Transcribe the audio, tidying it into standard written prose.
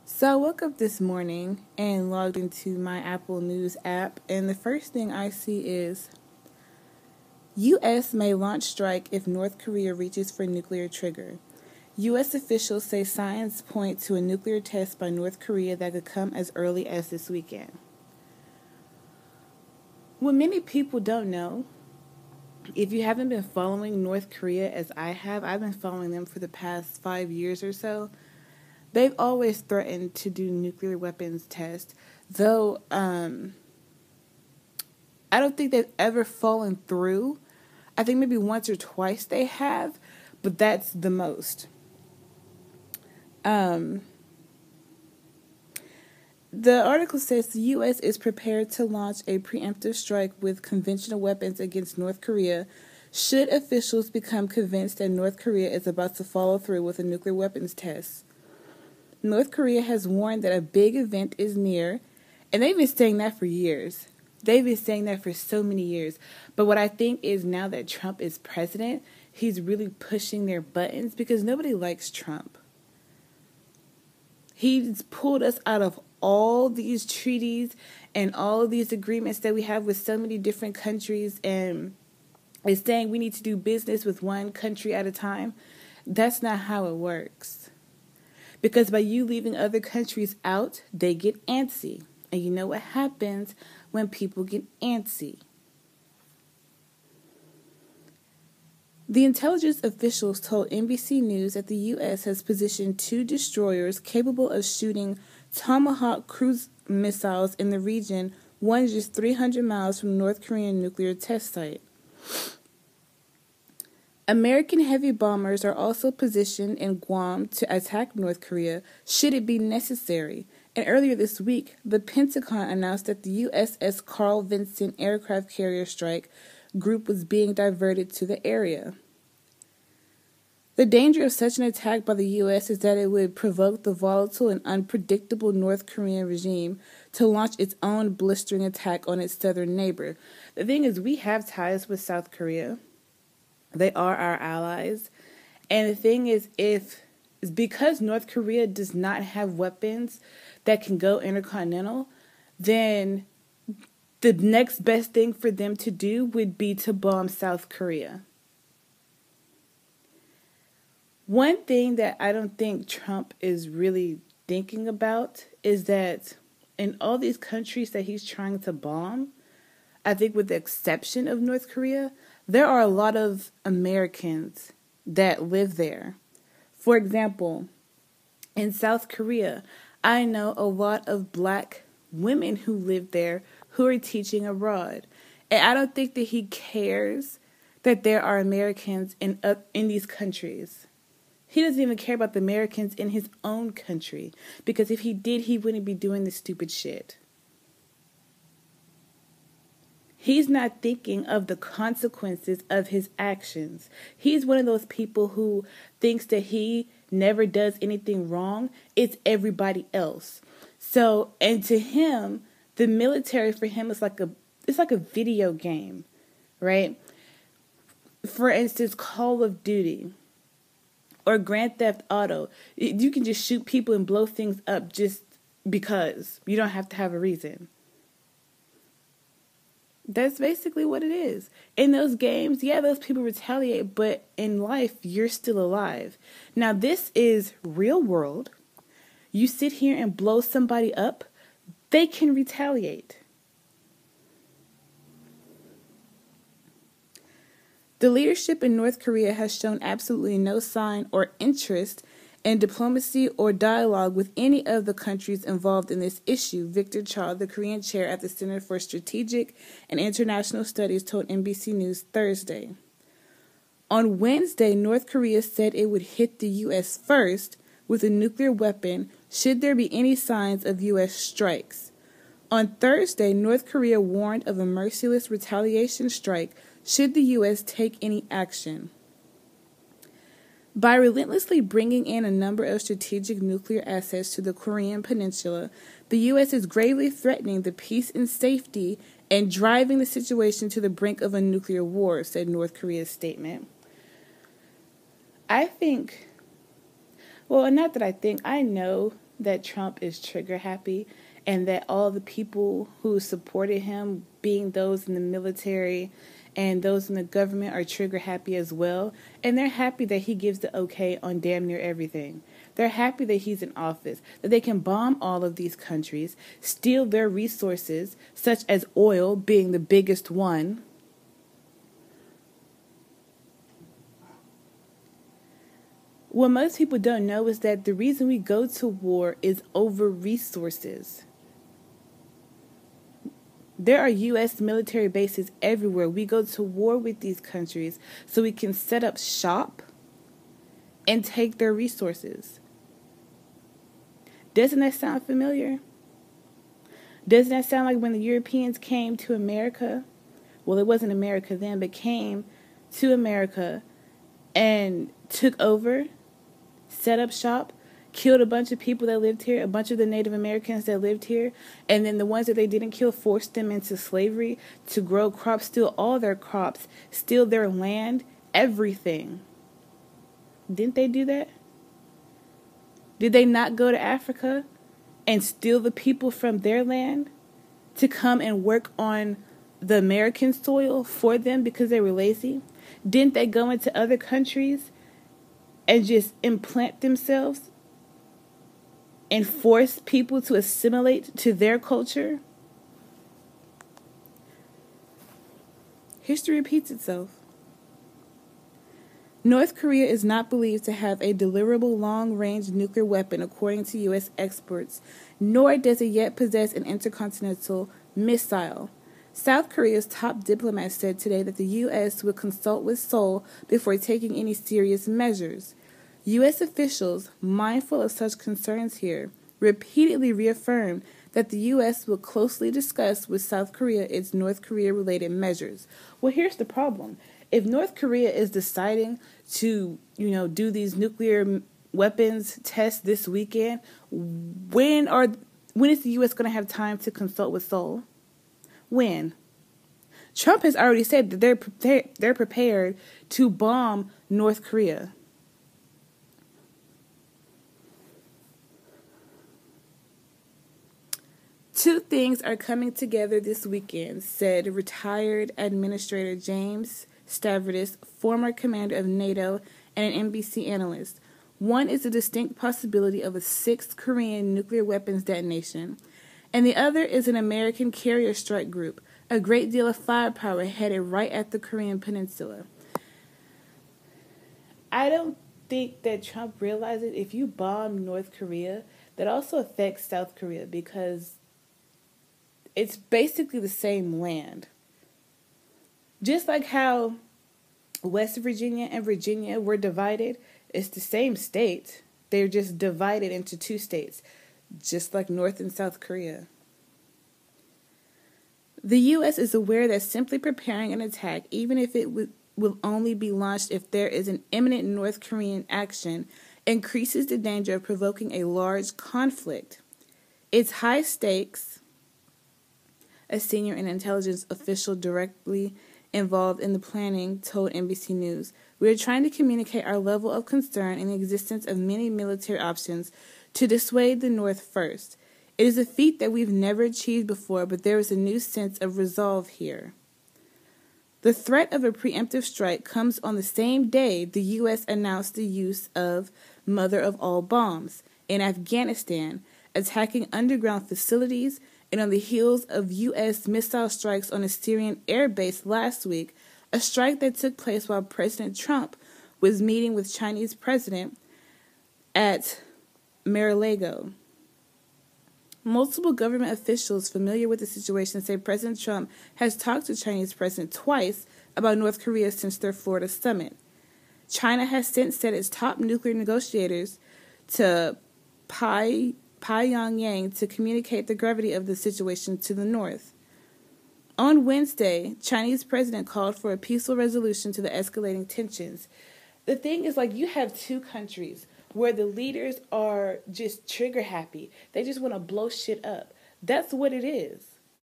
So I woke up this morning and logged into my Apple News app, and the first thing I see is U.S. may launch strike if North Korea reaches for nuclear trigger. U.S. officials say signs point to a nuclear test by North Korea that could come as early as this weekend. What many people don't know, if you haven't been following North Korea as I have, I've been following them for the past 5 years or so. They've always threatened to do nuclear weapons tests, though I don't think they've ever fallen through. I think maybe once or twice they have, but that's the most. The article says the U.S. is prepared to launch a preemptive strike with conventional weapons against North Korea should officials become convinced that North Korea is about to follow through with a nuclear weapons test. North Korea has warned that a big event is near, and they've been saying that for years. They've been saying that for so many years. But what I think is now that Trump is president, he's really pushing their buttons because nobody likes Trump. He's pulled us out of all these treaties and all of these agreements that we have with so many different countries, and is saying we need to do business with one country at a time. That's not how it works. Because by you leaving other countries out, they get antsy. And you know what happens when people get antsy. The intelligence officials told NBC News that the U.S. has positioned 2 destroyers capable of shooting Tomahawk cruise missiles in the region, one just 300 miles from the North Korean nuclear test site. American heavy bombers are also positioned in Guam to attack North Korea should it be necessary. And earlier this week, the Pentagon announced that the USS Carl Vinson aircraft carrier strike group was being diverted to the area. The danger of such an attack by the U.S. is that it would provoke the volatile and unpredictable North Korean regime to launch its own blistering attack on its southern neighbor. The thing is, we have ties with South Korea. They are our allies. And the thing is, because North Korea does not have weapons that can go intercontinental, then the next best thing for them to do would be to bomb South Korea. One thing that I don't think Trump is really thinking about is that in all these countries that he's trying to bomb, I think with the exception of North Korea, there are a lot of Americans that live there. For example, in South Korea, I know a lot of black women who live there who are teaching abroad. And I don't think that he cares that there are Americans in these countries. He doesn't even care about the Americans in his own country. Because if he did, he wouldn't be doing this stupid shit. He's not thinking of the consequences of his actions. He's one of those people who thinks that he never does anything wrong. It's everybody else. So, and to him, the military for him is like a video game, right? For instance, Call of Duty or Grand Theft Auto. You can just shoot people and blow things up just because. You don't have to have a reason. That's basically what it is. In those games, yeah, those people retaliate, but in life, you're still alive. Now, this is real world. You sit here and blow somebody up, they can retaliate. The leadership in North Korea has shown absolutely no sign or interest in diplomacy or dialogue with any of the countries involved in this issue, Victor Cha, the Korean chair at the Center for Strategic and International Studies, told NBC News Thursday. On Wednesday, North Korea said it would hit the U.S. first with a nuclear weapon should there be any signs of U.S. strikes. On Thursday, North Korea warned of a merciless retaliation strike should the U.S. take any action. By relentlessly bringing in a number of strategic nuclear assets to the Korean peninsula, the U.S. is gravely threatening the peace and safety and driving the situation to the brink of a nuclear war, said North Korea's statement. I know that Trump is trigger happy and that all the people who supported him, being those in the military and those in the government, are trigger happy as well. And they're happy that he gives the okay on damn near everything. They're happy that he's in office, that they can bomb all of these countries, steal their resources, such as oil being the biggest one. What most people don't know is that the reason we go to war is over resources. There are U.S. military bases everywhere. We go to war with these countries so we can set up shop and take their resources. Doesn't that sound familiar? Doesn't that sound like when the Europeans came to America? Well, it wasn't America then, but came to America and took over, set up shop, killed a bunch of people that lived here, a bunch of the Native Americans that lived here, and then the ones that they didn't kill forced them into slavery to grow crops, steal all their crops, steal their land, everything. Didn't they do that? Did they not go to Africa and steal the people from their land to come and work on the American soil for them because they were lazy? Didn't they go into other countries and just implant themselves and force people to assimilate to their culture? History repeats itself. North Korea is not believed to have a deliverable long-range nuclear weapon, according to U.S. experts, nor does it yet possess an intercontinental missile. South Korea's top diplomat said today that the U.S. would consult with Seoul before taking any serious measures. U.S. officials, mindful of such concerns here, repeatedly reaffirmed that the U.S. will closely discuss with South Korea its North Korea-related measures. Well, here's the problem. If North Korea is deciding to, do these nuclear weapons tests this weekend, when is the U.S. going to have time to consult with Seoul? When? Trump has already said that they're prepared to bomb North Korea. Two things are coming together this weekend, said retired Administrator James Stavridis, former commander of NATO and an NBC analyst. One is the distinct possibility of a sixth Korean nuclear weapons detonation, and the other is an American carrier strike group, a great deal of firepower headed right at the Korean peninsula. I don't think that Trump realizes if you bomb North Korea, that also affects South Korea because it's basically the same land. Just like how West Virginia and Virginia were divided, it's the same state. They're just divided into two states, just like North and South Korea. The U.S. is aware that simply preparing an attack, even if it will only be launched if there is an imminent North Korean action, increases the danger of provoking a large conflict. It's high stakes, a senior and intelligence official directly involved in the planning told NBC News. We are trying to communicate our level of concern in the existence of many military options to dissuade the North first. It is a feat that we've never achieved before, but there is a new sense of resolve here. The threat of a preemptive strike comes on the same day the U.S. announced the use of mother of all bombs in Afghanistan, attacking underground facilities, and on the heels of U.S. missile strikes on a Syrian air base last week, a strike that took place while President Trump was meeting with Chinese President at Mar-a-Lago. Multiple government officials familiar with the situation say President Trump has talked to Chinese President twice about North Korea since their Florida summit. China has since sent its top nuclear negotiators to Pyongyang to communicate the gravity of the situation to the North. On Wednesday, Chinese President called for a peaceful resolution to the escalating tensions. The thing is, you have two countries where the leaders are just trigger happy. They just want to blow shit up. That's what it is.